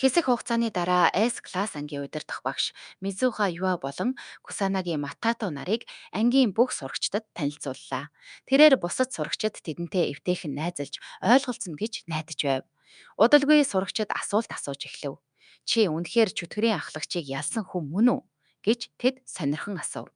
Хэсэг хугацааны дараа S класс ангийн удирдах багш Мизуха Юа болон Кусанагийн Матато нарыг ангийн бүх сурагчдад танилцууллаа. Тэрээр бусад сурагчид тэдэнтэй эвтэйхэн найзалж ойлголцно гэж найдаж байв. Удалгүй сурагчид асуулт асууж эхлэв. Чи үнэхээр чөтгөрийн ахлагчийг ялсан хүн мөн үү? Гэж тэд сонирхон асуув.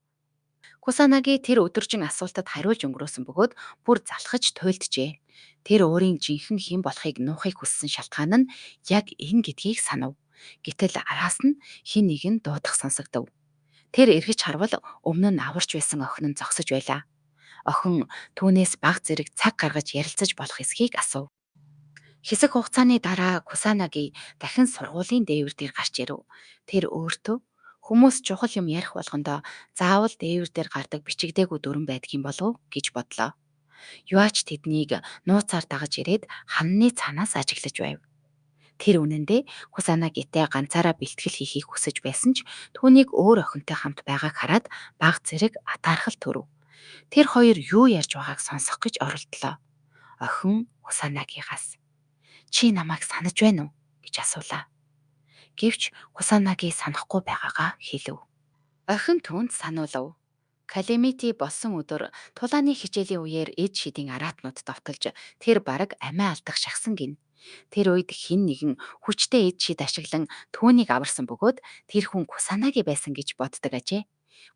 Кусанаги тэр өдөржин асуултад хариулж өнгөрөөсөн бөгөөд бүр залхаж туйлджээ. Тэр өөрийн жинхэнэ хэн болохыг нуухыг хүссэн шалтгаан нь яг энэ гэдгийг санав. Гэтэл араас нь хин нэг нь дуудах сонсогдов. Тэр эргэж харвал өмнө нь аварч байсан охин нь зогсож байлаа. Охин түүнээс баг зэрэг цаг гаргаж ярилцаж болох эсхийг асуув. Хэсэг хугацааны дараа Кусанаги дахин сургуулийн дээвэр дээр гарч ирэв. Тэр өөртөө хүмүүс чухал юм ярих болгондоо заавал дээвэр дээр гардаг бичигдээгүй дүрэн байдаг юм болов гэж бодлоо. Юач тэднийг нууцаар дагаж ирээд ханны цаанаас ажиглаж байв. Тэр үнэндээ Кусанагитэй ганцаараа бэлтгэл хийхийг хүсэж байсан ч түүнийг өөр охинтой хамт байгааг хараад баг зэрэг атаархал төрөв. Тэр хоёр юу ярьж байгааг сонсох гэж оролдлоо. Охин Кусанагигаас "Чи намайг санаж байна уу?" гэж асуулаа. Гэвч Кусанаги санахгүй байгаагаа хэлв. Охин түүнд сануулав. Калемити болсон өдөр тулааны хичээлийн үеэр эд шидийн араатнууд довтолж тэр бараг амиа алдах шахсан гин. Тэр үед хин нэгэн хүчтэй эд шид ашиглан түүнийг аварсан бөгөөд тэр хүн Кусанаги байсан гэж боддог ажээ.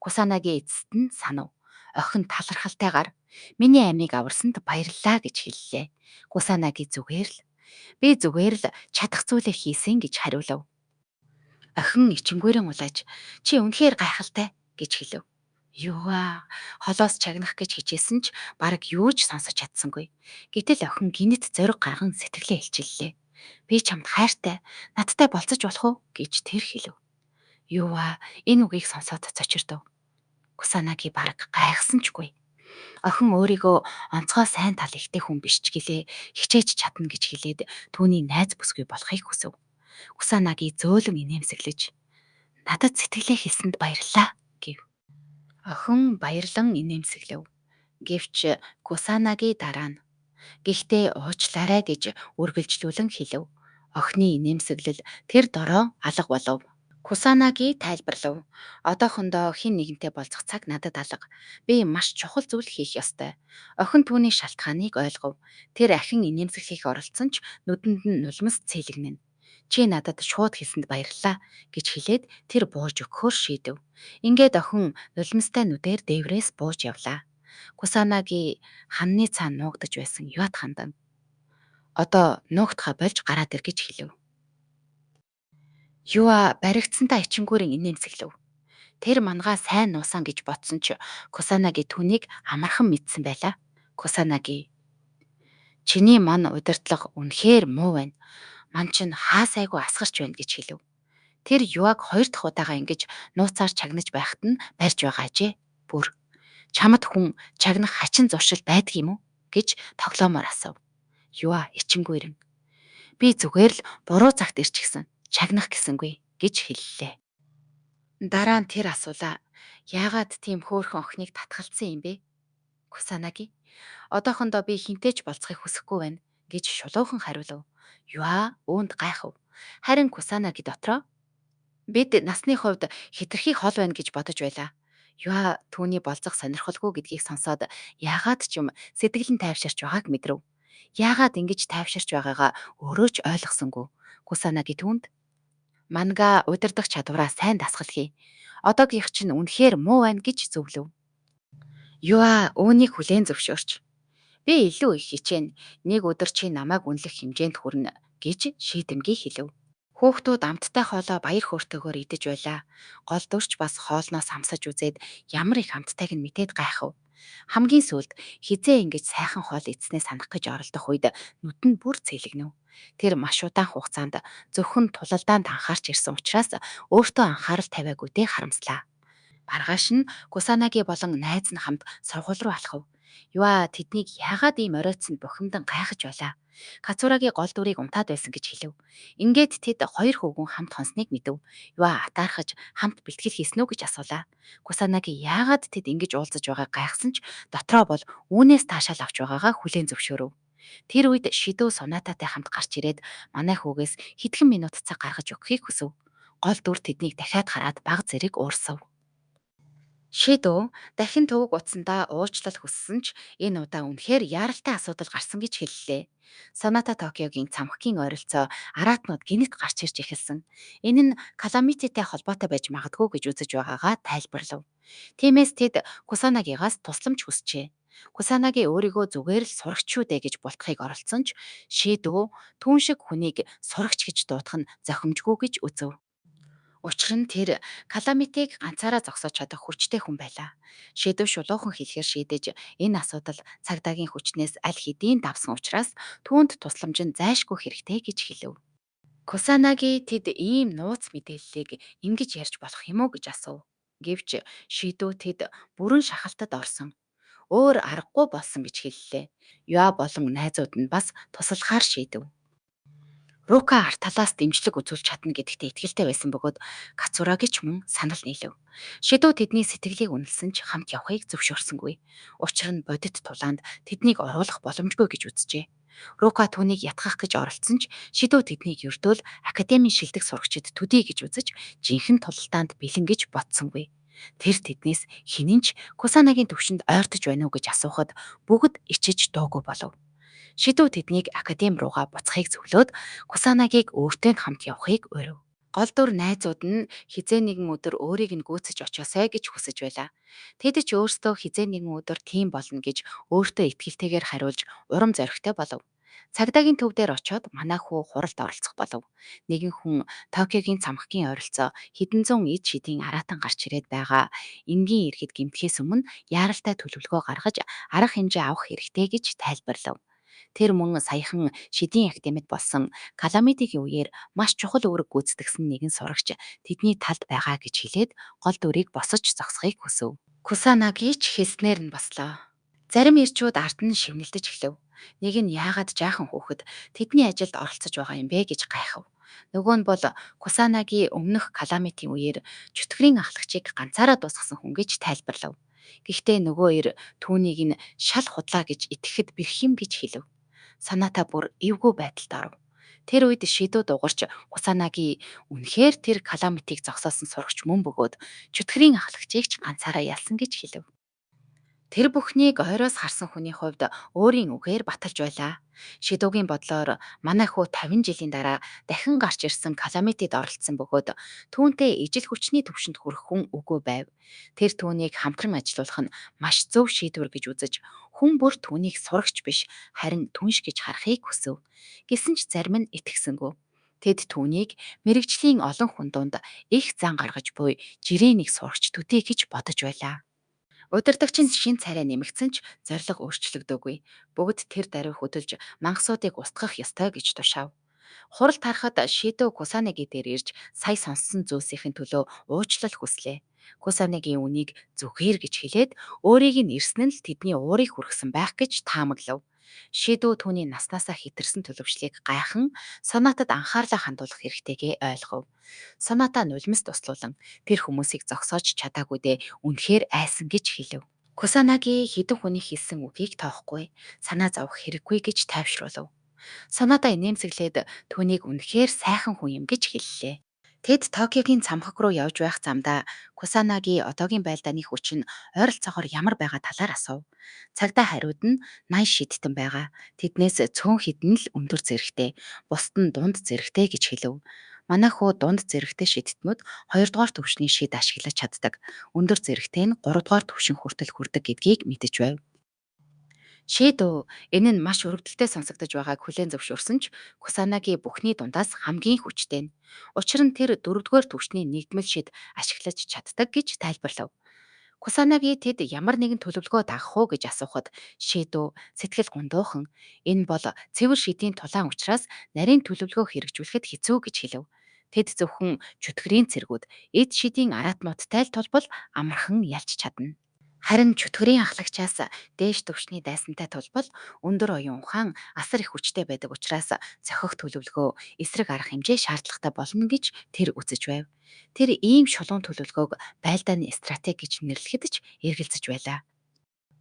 Кусанаги эцэст нь санав. Охин талархалтайгаар "Миний амийг аварсанд баярлалаа" гэж хэллээ. Кусанаги зүгээр л "Би зүгээр л чадах зүйлээ хийсэн" гэж хариулав. Охин ичингүүрэн улайж "Чи үнэхээр гайхалтай" гэж хэлв. Юу аа, холоос чагнах гэж хичээсэн ч бараг юу ч сонсож чадсангүй. Гэтэл охин гинэт зориг гарган сэтгэлээ илчиллээ. "Би чамд хайртай. Надтай болцож болох уу?" гэж тэр хэлв. Юу аа, энэ үгийг сонсоод цочирдов. Кусанаги бараг гайхсанчгүй. Охин өөрийгөө онцгой сайн тал ихтэй хүн биш ч гэлээ хичээж чадна гэж хэлээд түүний найз бүсгүй болохыг хүсв. Кусанаги зөөлөн инээмсэглэж "Надад сэтгэлээ хэлсэнд баярлалаа" гэв. Охин баярлан инээмсэглэв. Гэвч Кусанаги дараа нь "Гэхдээ уучлаарай" гэж үргэлжлүүлэн хэлв. Охины инээмсэглэл тэр дороо алга болов. Кусанаги тайлбарлав. "Одоохондоо хэн нэгэнтэй болцох цаг надад алга. Би маш чухал зүйл хийх ёстой." Охин түүний шалтгааныг ойлгов. Тэр ахин инээмсэглэхийг оролцсон ч нүдэнд нь нулимс цээлэгнэнэ. "Чи надад шууд хэлсэнд баярлалаа" гэж хэлээд тэр бууж өгөхөөр шийдэв. Ингээд охин нулимстай нүдээр дээврээс бууж явлаа. Кусанаги ханны цаана нуугдаж байсан юат хандан "Одоо нуугдахаа болж гараад ир" гэж хэлв. Юа баригдсантаа ичингүүрэн инээмсэглэв. Тэр мангаа сайн нуусан гэж бодсон ч Кусанаги түүнийг амархан мэдсэн байлаа. Кусанаги "Чиний ман удирдлага үнэхээр муу байна. Ман чинь хаа сайгүй асгарч байна" гэж хэлв. Тэр юаг хоёр дахь удаага ингэж нууцаар чагнаж байхад нь барьж байгаа ажээ. Бүр "Чамд хүн чагнах хачин зуршил байдаг юм уу?" гэж тоглоомоор асуув. Юа ичингүүрэн "Би зүгээр л буруу цагт ирчихсэн. Чагнах гэсэнгүй" гэж хэллээ. Дараа нь тэр асуулаа. "Яагаад тийм хөөрхөн охиныг татгалцсан юм бэ?" Кусанаги "Одоохондоо би хинтээч болцохыг хүсэхгүй байна" гэж шулуухан хариулв. Юа үүнд гайхав. Харин Кусанаги дотроо "Бид насны хувьд хэтэрхий хол байна гэж бодож байлаа." Юа түүний болцох сонирхолгүй гэдгийг сонсоод яагаад ч юм сэтгэл нь тайвширч байгааг мэдрэв. Яагаад ингэж тайвширч байгаагаа өөрөө ч ойлгосонгүй. Кусанаги түүнд "Манга удирдах чадвараа сайн дасгал хий. Одоогийнх чинь үнэхээр муу байна" гэж зөвлөв. Юа үүнийг хүлээн зөвшөөрч "Би илүү их хичээнэ. Нэг өдөр чи намайг үнэлэх хэмжээнд хүрнэ" гэж шийдэмгий хэлв. Хүүхдүүд амттай хоолоо баяр хөөртэйгээр идэж байлаа. Гол дүрч бас хоолноос хамсаж үзээд ямар их амттайг нь мэдээд гайхав. Хамгийн сүүлд хизээ ингэж сайхан хоол идснээ санах гэж оролдох үед нүд нь бүр цэлэгнэв. Тэр маш удаан хугацаанд зөвхөн тулалдаанд анхаарч ирсэн учраас өөртөө анхаарал тавиагүйдээ харамслаа. Маргааш нь Кусанаги болон найз нь хамт сургууль руу алхав. Юа тэднийг яагаад ийм оройтсонд бухимдан гайхаж байлаа. Кацурагийн гол дүрийг унтаад байсан гэж хэлв. Ингээд тэд хоёр хөвгүн хамт хонсныг мэдэв. Юа атаархаж хамт бэлтгэл хийсэн үү гэж асуулаа. Кусанаги яагаад тэд ингэж уулзаж байгааг гайхсан ч дотроо бол үүнээс таашаал авч байгаагаа хүлээн зөвшөөрөв. Тэр үед шидүү Сонататай хамт гарч ирээд манай хүүгээс хэдхэн минут цаг гаргаж өгөхийг хүсв. Гол дүр тэднийг дахиад хараад бага зэрэг уурсав. Шидүү дахин төвөг утсандаа уучлал хүссэн ч энэ удаа үнэхээр яаралтай асуудал гарсан гэж хэллээ. Саната Токиогийн цамхгийн ойролцоо араатнууд гинэт гарч ирж эхэлсэн. Энэ нь каламититэй холбоотой байж магадгүй гэж үзэж байгаагаа тайлбарлав. Тиймээс тэд Кусанагигаас тусламж хүсжээ. Кусанаги өөрийгөө зүгээр л сурагч шүү дээ гэж бултахыг оролцсон ч Шидүү түүн шиг хүнийг сурагч гэж дуудах нь зохимжгүй гэж үзв. Учир нь тэр каламитыг ганцаараа зогсоож чадах хүчтэй хүн байлаа. Шийдвэр шулуухан хэлэхээр шийдэж энэ асуудал цагдаагийн хүчнээс аль хэдийн давсан учраас түүнд тусламж нь зайлшгүй хэрэгтэй гэж хэлв. Кусанаги тэд ийм нууц мэдээллийг ингэж ярьж болох юм уу гэж асуув. Гэвч шийдүү тэд бүрэн шахалтад орсон. Өөр аргагүй болсон гэж хэллээ. Юа болон найзууд нь бас туслахаар шийдэв. Рука арт талаас дэмжлэг үзүүлж чадна гэдэгтээ итгэлтэй байсан бөгөөд Кацураги ч мөн санал нийлв. Шидүү тэдний сэтгэлийг үнэлсэн ч хамт явахыг зөвшөөрсөнгүй. Учир нь бодит тулаанд тэднийг оруулах боломжгүй гэж үзжээ. Рука түүнийг ятгах гэж оролцсон ч Шидүү тэднийг ердөөл академийн шилдэг сурагчид төдий гэж үзэж жинхэнэ тулалдаанд бэлэн гэж бодсонгүй. Тэр тэднээс хинэн ч Кусанагийн төвшөнд ойртож байна уу гэж асуухад бүгд ичиж дуугүй болов. Шидүү тэднийг академи руугаа буцахыг зөвлөөд Кусанагийг өөртөө хамт явахыг урив. Гол дүр найзууд нь хизээ нэгэн өдөр өөрийг нь гүйцэж очиосай гэж хүсэж байлаа. Тэд ч өөрсдөө хизээ нэгэн өдөр тийм болно гэж өөртөө итгэлтэйгээр хариулж урам зоригтой болов. Цагдаагийн төв дээр очиод манай хүү хуралд оролцох болов. Нэгэн хүн Токиогийн цамхгийн ойролцоо хэдэн зуун ид шидийн араатан гарч ирээд байгаа. Энгийн ирэхэд гэмтхээс өмнө яаралтай төлөвлөгөө гаргаж арга хэмжээ авах хэрэгтэй гэж тайлбарлав. Тэр мөн саяхан шидийн академид болсон каламитигийн үеэр маш чухал үүрэг гүйцэтгэсэн нэгэн сурагч тэдний талд байгаа гэж хэлээд гол дүрийг босож зогсохыг хүсв. Кусанаги ч хэлснээр нь бослоо. Зарим ирчүүд ард нь шивнэлдэж эхлэв. Нэг нь яагаад жаахан хүүхэд тэдний ажилд оролцож байгаа юм бэ гэж гайхав. Нөгөө нь бол Кусанаги өмнөх каламитийн үеэр чөтгөрийн ахлагчийг ганцаараа дуусгасан хүн гэж тайлбарлав. Гэхдээ нөгөө ир түүнийг нь шал худлаа гэж итгэхэд бэрх юм гэж хэлв. Санаата бүр эвгүй байдалд оров. Тэр үед шидүүд угарч Кусанаги үнэхээр тэр каламитыг зогсоосон сурагч мөн бөгөөд чөтгөрийн ахлагчийг ч ганцаараа ялсан гэж хэлв. Тэр бүхнийг ойроос харсан хүний хувьд өөрийн үгээр баталж байлаа. Шидүүгийн бодлоор манай хүү 50 жилийн дараа дахин гарч ирсэн каламитид оролцсон бөгөөд түүнтэй ижил хүчний төвшөнд хүрэх хүн үгүй байв. Тэр түүнийг хамтран ажиллуулах нь маш зөв шийдвэр гэж үзэж хүн бүр түүнийг сурагч биш харин түнш гэж харахыг хүсв. Гэсэн ч зарим нь итгэсэнгүй. Тэд түүнийг мэрэгжлийн олон хүн дунд их зан гаргаж буй жирийн нэг сурагч төдий гэж бодож байлаа. Удирдагч нь шин царай нэмэгдсэн ч зориг өөрчлөгдөөгүй. Бүгд тэр даруй хөдөлж мангасуудыг устгах ёстой гэж тушаав. Хурал тарахад Шидо Кусанаги дээр ирж сая сонссон зүйлсийн төлөө уучлал хүслээ. Кусанагийн үнийг зүгээр гэж хэлээд өөрийг нь ирсэн нь л тэдний уурыг хүргэсэн байх гэж таамаглав. Шидо түүний наснаасаа хэтэрсэн төлөвшлийг гайхан Сонатад анхаарлаа хандуулах хэрэгтэйгээ ойлгов. Соната нулимс туслуулан тэр хүмүүсийг зогсоож чадаагүй дээ үнэхээр айсан гэж хэлв. Кусанаги хэдэн хүний хэлсэн үгийг тоохгүй, санаа зовох хэрэггүй гэж тайвшруулв. Соната инээмсэглээд түүнийг үнэхээр сайхан хүн юм гэж хэллээ. Тэд Токиогийн цамхаг руу явж байх замдаа Кусанаги одоогийн байлдааны хүч нь ойролцоогоор ямар байгаа талаар асуув. Цагдаа хариуд нь 80 шидтэн байгаа. Тэднээс цөөн хідэн л өндөр зэрэгтэй, бусд нь дунд зэрэгтэй гэж хэлв. Манай хүү дунд зэрэгтэй шидтнүүд 2 дугаар төвшний шид ашиглаж чаддаг. Өндөр зэрэгтэй нь 3 дугаар төвшин хүртэл хүрдэг гэдгийг мэдэж байв. Шидөө энэ нь маш өргөдөлтэй сонсогдож байгааг хүлээн зөвшөөрсөн ч Кусанаги бүхний дундаас хамгийн хүчтэй нь. Учир нь тэр 4-р түвшний нэгдмэл шид ашиглаж чаддаг гэж тайлбарлав. Кусанаги тэд ямар нэгэн төлөвлөгөө дагах уу гэж асуухад Шидөө сэтгэл гундуухан энэ бол цэвэр шидийн тулаан учраас нарийн төлөвлөгөө хэрэгжүүлэхэд хэцүү гэж хэлв. Тэд зөвхөн чөтгөрийн цэргүүд эд шидийн араатнуудтай л толбол амархан ялж чадна. Харин чөтгөрийн ахлагчаас дээш түвшний дайсантай тулбал өндөр оюун ухаан асар их хүчтэй байдаг учраас зохих төлөвлөгөө эсрэг арга хэмжээ шаардлагатай болно гэж тэр үзэж байв. Тэр ийм шулуун төлөвлөгөөг байлдааны стратеги гэж нэрлэхэд ч эргэлзэж байлаа.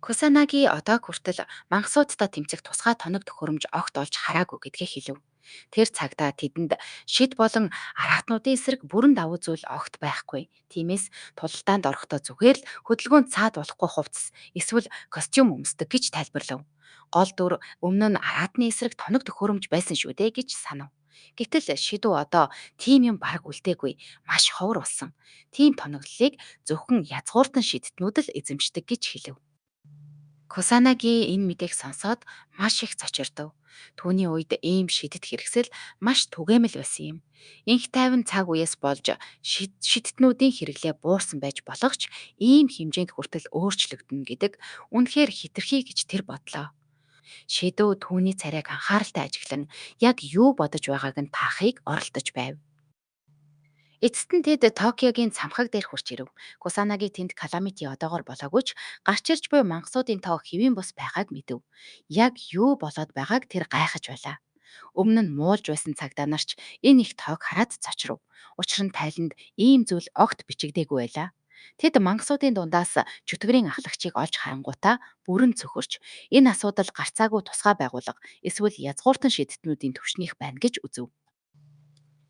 Кусанаги одоо хүртэл мангасуудтай тэмцэх тусгай тоног төхөөрөмж огт олж хараагүй гэдгээ хэлв. Тэр цагтаа тэдэнд шид болон араатнуудын эсрэг бүрэн давуу зүйл огт байхгүй. Тиймээс тулалдаанд орохдоо зүгээр л хөдөлгөөнд цаад болохгүй хувцас эсвэл костюм өмсдөг гэж тайлбарлав. Гол дүр өмнө нь араатны эсрэг тоног төхөөрөмж байсан шүү дээ гэж санав. Гэтэл шидүү одоо тийм юм бараг үлдээгүй, маш ховор болсон. Тийм тоноглолыг зөвхөн язгууртан шидтнүүд л эзэмшдэг гэж хэлв. Кусанаги энэ мэдээг сонсоод маш их цочирдов. Түүний үед ийм шидэт хэрэгсэл маш түгээмэл байсан юм. Инх тайван цаг үеэс болж шидэтгэнүүдийн хэрэглээ буурсан байж болох ч ийм хэмжээнд хүртэл өөрчлөгдөн гэдэг үнэхээр хэтэрхий гэж тэр бодлоо. Шидүү түүний царайг анхааралтай ажиглан яг юу бодож байгааг нь таахыг оролдож байв. Эцэст нь тэд Токиогийн цамхаг дээр хурч ирэв. Кусанаги тэнд Каламити одоогоор болоогүй ч гарч ирж буй мангасуудын тоо хэвийн бус байгааг мэдэв. Яг юу болоод байгааг тэр гайхаж байлаа. Өмнө нь муулж байсан цагдаа нарч энэ их тоог хараад цочров. Учир нь тайланд ийм зүйл огт бичигдээгүй байлаа. Тэд мангасуудын дундаас чөтгөрийн ахлагчийг олж харангуйтаа бүрэн цөхөрч энэ асуудал гарцаагүй тусгай байгуулга эсвэл язгууртан шийдтнүүдийн түвшнийх байна гэж үзв.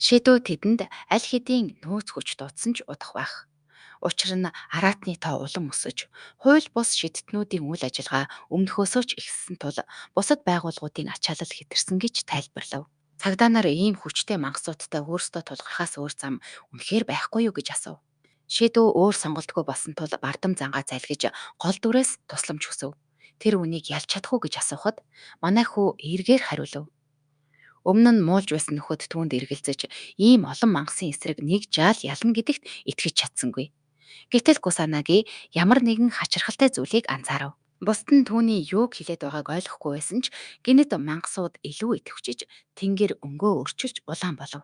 Шидүү тэдэнд аль хэдийн нөөц хүч дуудсан ч удах байх. Учир нь араатны тоо улам өсөж, хууль бус шидтнүүдийн үйл ажиллагаа өмнөхөөсөө ч ихссэн тул бусад байгууллагуудын ачаалал хэтэрсэн гэж тайлбарлав. Цагдаа нар ийм хүчтэй мангасуудтай өөрсдөө тулгархаас өөр зам үнэхээр байхгүй юу гэж асуув. Шидүү өөр сонголтгүй болсон тул бардам зангаа залгиж гол дүрээс тусламж хүсв. Тэр үнийг ялж чадах уу гэж асуухад манай хүү эргээр хариулв. Өмнө нь муулж байсан нөхөд түүнд эргэлзэж ийм олон мангасын эсрэг нэг жаал ялна гэдэгт итгэж чадсангүй. Гэтэл Кусанаги ямар нэгэн хачирхалтай зүйлийг анзаарав. Бусд нь түүний юуг хэлээд байгааг ойлгохгүй байсан ч гинэд мангасууд илүү итгэвчиж тэнгэр өнгөө өрчилж улаан болов.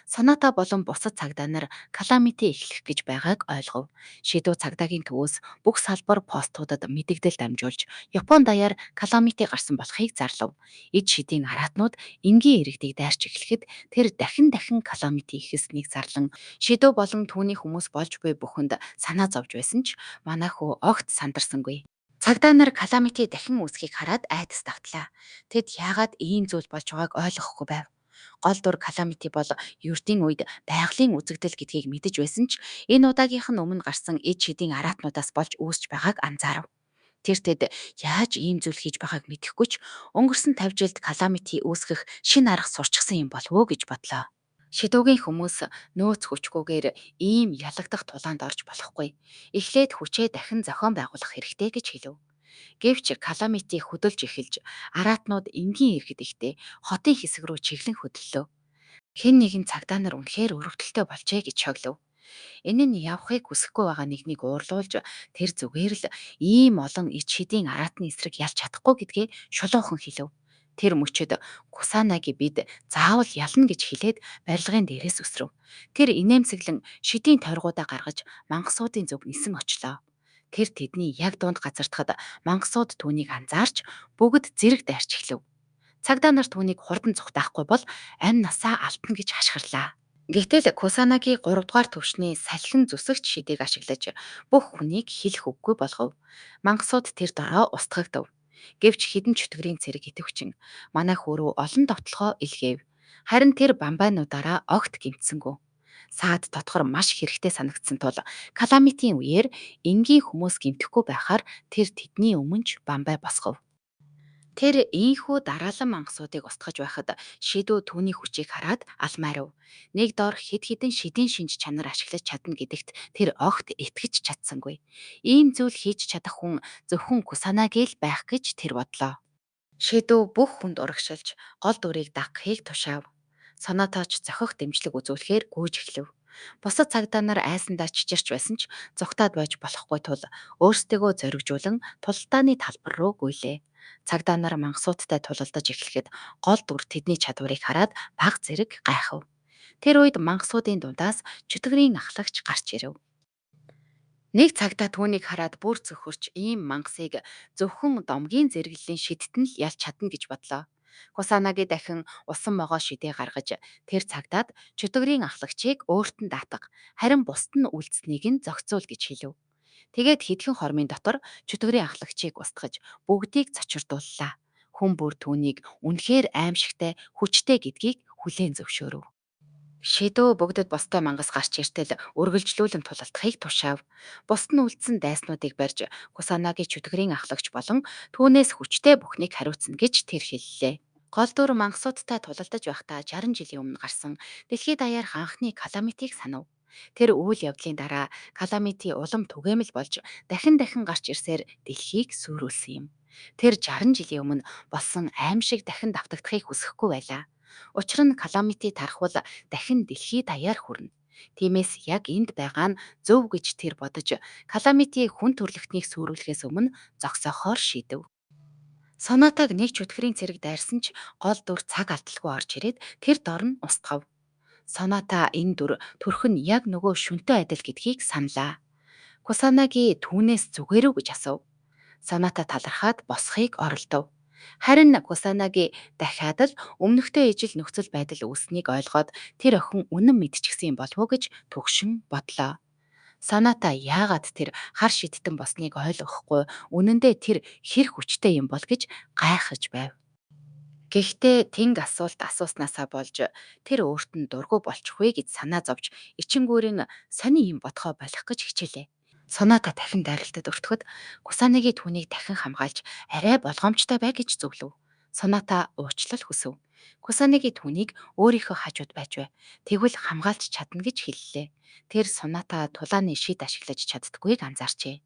Санаата болон бусад цагдаа нар каламити эхлэх гэж байгааг ойлгов. Шидүү цагдаагийн төвөөс бүх салбар постуудад мэдэгдэл дамжуулж Япон даяар каламити гарсан болохыг зарлав. Эд шидийн араатнууд энгийн иргэдийг дайрч эхлэхэд тэр дахин дахин каламити ихэлснийг зарлан шидүү болон түүний хүмүүс болж буй бүхэнд санаа зовж байсан ч манай хүү огт сандарсангүй. Цагдаа нар каламити дахин үүсхийг хараад айдас давтлаа. Тэд яагаад ийм зүйл болж байгааг ойлгохгүй байв. Гол дур каламити бол ердийн үед байгалийн үзэгдэл гэдгийг мэдэж байсан ч энэ удаагийнх нь өмнө гарсан эд шидийн араатнуудаас болж үүсч байгааг анзаарав. Тэр тэд яаж ийм зүйл хийж байгааг мэдэхгүй ч өнгөрсөн 50 жилд каламити үүсгэх шинэ арга сурчсан юм болов уу гэж бодлоо. Шидүүгийн хүмүүс нөөц хүчгүйгээр ийм ялагдах тулаанд орж болохгүй. Эхлээд хүчээ дахин зохион байгуулах хэрэгтэй гэж хэлв. Гэвч каламити хөдөлж эхэлж араатнууд энгийн ирэхэд ихтэй хотын хэсэг рүү чиглэн хөдлөлөө. Хэн нэгэн цагдаа нар үнэхээр өрөвдөлтөй болжээ гэж шоглов. Энэ нь явахыг хүсэхгүй байгаа нэгнийг уурлуулж тэр зүгээр л ийм олон ич шидийн араатны эсрэг ялж чадахгүй гэдгээ шулуухан хэлв. Тэр мөчөд Кусанаги бид заавал ялна гэж хэлээд барилгын дээрээс өсрөв. Тэр инээмсэглэн шидийн тойргуудаа гаргаж мангасуудын зүг нисэн очлоо. Тэр тэдний яг дунд газардахад мангасууд түүнийг анзаарч бүгд зэрэг дайрч эхлэв. Цагдаа нар түүнийг хурдан зүгтаахгүй бол амь насаа алдна гэж хашгирлаа. Гэтэл Кусанаги 3 дугаар төвшний салхин зүсэгч шидэг ашиглаж бүх хүнийг хэлэх үггүй болгов. Мангасууд тэр дороо устгагдав. Гэвч хідэн чөтгөрийн цэрэг идэвхчин манай хөрөө олон довтлохоо илгээв. Харин тэр бамбайнуудаараа огт гимтсэнгүү. Саад дотгор маш хэрэгтэй санагдсан тул каламитийн үеэр энгийн хүмүүс гимтэхгүй байхаар тэр тэдний өмнөж бамбай босгов. Тэр ийхүү дараалан мангасуудыг устгаж байхад шидүү түүний хүчийг хараад алмаарав. Нэг доор хэд хэдэн шидийн шинж чанар ашиглаж чадна гэдэгт тэр огт итгэж чадсангүй. Ийм зүйл хийж чадах хүн зөвхөн Кусанаги л байх гэж тэр бодлоо. Шидүү бүх хүнд урагшилж гол дүрийг дагахыг тушаав. Санаатаач зохих дэмжлэг үзүүлэхээр гүйж эхлэв. Бусад цагдаа нар айсандаа чичирч байсан ч зүгтаад байж болохгүй тул өөрсдийгөө зоригжуулан тулалдааны талбар руу гүйлээ. Цагдаа нар мангасуудтай тулалдаж эхлэхэд гол дүр тэдний чадварыг хараад баг зэрэг гайхав. Тэр үед мангасуудын дундаас чөтгөрийн ахлагч гарч ирэв. Нэг цагдаа түүнийг хараад бүр цөхөрч ийм мангасыг зөвхөн домгийн зэрэглэлийн шидтэн л ялж чадна гэж бодлоо. Кусанаги дахин усан могоо шидээ гаргаж тэр цагдаад чөтгөрийн ахлагчийг өөртөө даатга харин бусд нь үлдсэнийг нь зохицуул гэж хэлв. Тэгээд хэдхэн хормын дотор чөтгөрийн ахлагчийг устгаж бүгдийг цочирдууллаа. Хүн бүр түүнийг үнэхээр аимшигтай, хүчтэй гэдгийг хүлээн зөвшөөрөв. Шидөө бүгдэд бостой мангас гарч иртэл үргэлжлүүлэн тулалдахыг тушаав. Бусд нь үлдсэн дайснуудыг барьж Кусанагийн чөтгөрийн ахлагч болон түүнээс хүчтэй бүхнийг хариуцна гэж тэр хэллээ. Гол дүр мангасуудтай тулалдаж байхдаа 60 жилийн өмнө гарсан дэлхийд даяарх анхны каламитийг санав. Тэр үйл явдлын дараа каламити улам түгээмэл болж дахин дахин гарч ирсээр дэлхийг сүрүүлсэн юм. Тэр 60 жилийн өмнө болсон аим шиг дахин давтагдахыг хүсэхгүй байлаа. Учир нь каламити тархвал дахин дэлхий даяар хүрнэ. Тиймээс яг энд байгаа нь зөв гэж тэр бодож каламити хүн төрлөختнийг сүрүүлэхээс өмнө зогсоохоор шийдэв. Сонатаг нэг чөтгөрийн цэрэг дайрсан ч гол дүр цаг алдалгүй орж ирээд тэр дор нь устгав. Соната энэ дүр төрх нь яг нөгөө шүнтэй адил гэдгийг саналаа. Кусанаги түүнээс зүгээрүү гэж асуув. Соната талархаад босхийг оролдов. Харин Кусанаги дахиад л өмнөхтэй ижил нөхцөл байдал үүснийг ойлгоод тэр охин үнэн мэдчихсэн юм болов уу гэж төгшин бодлоо. Соната яагаад тэр хар шидтэн босныг ойлгохгүй үнэндээ тэр хэр хүчтэй юм бол гэж гайхаж байв. Гэхдээ тэнг асуулт асууснасаа болж тэр өөрт нь дургүй болчихгүй гэж санаа зовж ичингүүрийн сони юм бодхоо болох гэж хичээлээ. Соната дахин дайралтад өртөхөд Кусаныги түүнийг дахин хамгаалж арай болгоомжтой бай гэж зөвлөв. Соната уучлал хүсв. Кусаныги түүнийг өөрийнхөө хажууд байж бай. Тэгвэл хамгаалж чадна гэж хэллээ. Тэр Соната тулааны шид ашиглаж чаддггүйг анзаарчээ.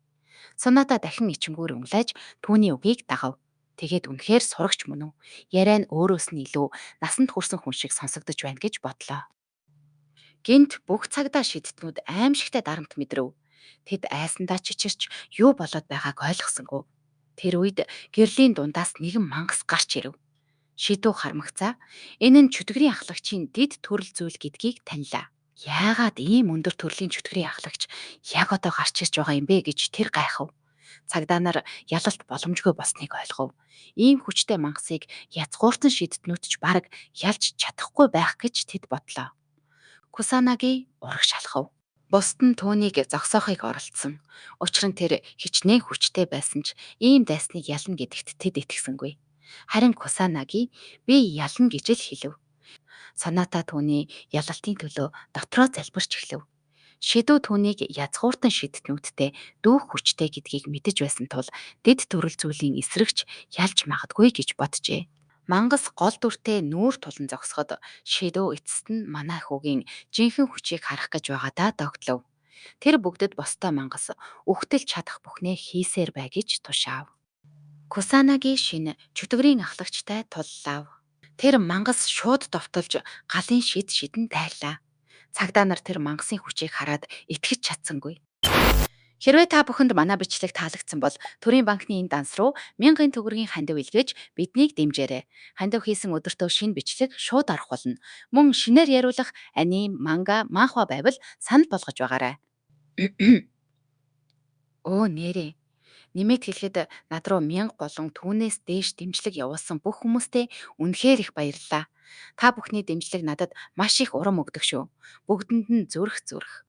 Соната дахин ичингүүр унлайж түүний үгийг дагав. Тэгээд үнэхээр сурагч мөн үү? Яриа нь өөрөөс нь илүү насанд хүрсэн хүн шиг сонсогдож байна гэж бодлоо. Гинт бүх цагдаа шидтнүүд аимшигтай дарамт мэдрэв. Тэд айсандаа чичирч юу болоод байгааг ойлгосонгүй. Тэр үед гэрлийн дундаас нэгэн мангас гарч ирэв. Шидүү хармагцаа энэ нь чөтгөрийн ахлагчийн дид төрөл зүйл гэдгийг танилаа. Яагаад ийм өндөр төрлийн чөтгөрийн ахлагч яг одоо гарч ирж байгаа юм бэ гэж тэр гайхав. Цагдаа нар ялалт боломжгүй болсныг ойлгов. Ийм хүчтэй мангасыг язгууртан шидтнүүд ч бараг ялж чадахгүй байх гэж тэд бодлоо. Кусанаги ураг шалхав. Бусд нь түүнийг зогсоохыг оролдсон. Учир нь тэр хичнээн хүчтэй байсан ч ийм дайсныг ялна гэдэгт тэд итгэсэнгүй. Харин Кусанаги би ялна гэж л хэлв. Соната түүний ялалтын төлөө дотроо залбирч эхлэв. Шидүү түүнийг язгууртан шидтнүүдтэй дүүх хүчтэй гэдгийг мэдэж байсан тул дэд төрөл зүйлийн эсрэгч ялж магадгүй гэж боджээ. Мангас гол дүртэй нүүр тулан зогсоход шидүү эцэст нь манай хүүгийн жинхэнэ хүчийг харах гэж байгаадаа догтлов. Тэр бүгдэд бостой мангас үхтэл чадах бүхнээ хийсээр бай гэж тушаав. Кусанаги шинэ чөтгөрийн ахлагчтай туллав. Тэр мангас шууд довтолж галын шидэн дайлаа. Цагдаа нар тэр мангасын хүчийг хараад итгэж чадсангүй. Хэрвээ та бүхэнд манай бичлэг таалагдсан бол Төрийн банкны энэ данс руу 1000 төгрөгийн хандив илгээж биднийг дэмжээрэй. Хандив хийсэн өдөртөө шинэ бичлэг шууд орох болно. Мөн шинээр яриулах аним, манга, манхва байвал санал болгож байгаарай. Өө нэрээ. Нэмээд хэлэхэд над руу 1000 болон түүнээс дээш дэмжлэг явуулсан бүх хүмүүстээ үнэхээр их баярлалаа. Та бүхний дэмжлэг надад маш их урам өгдөг шүү. Бүгдэнд нь зүрх.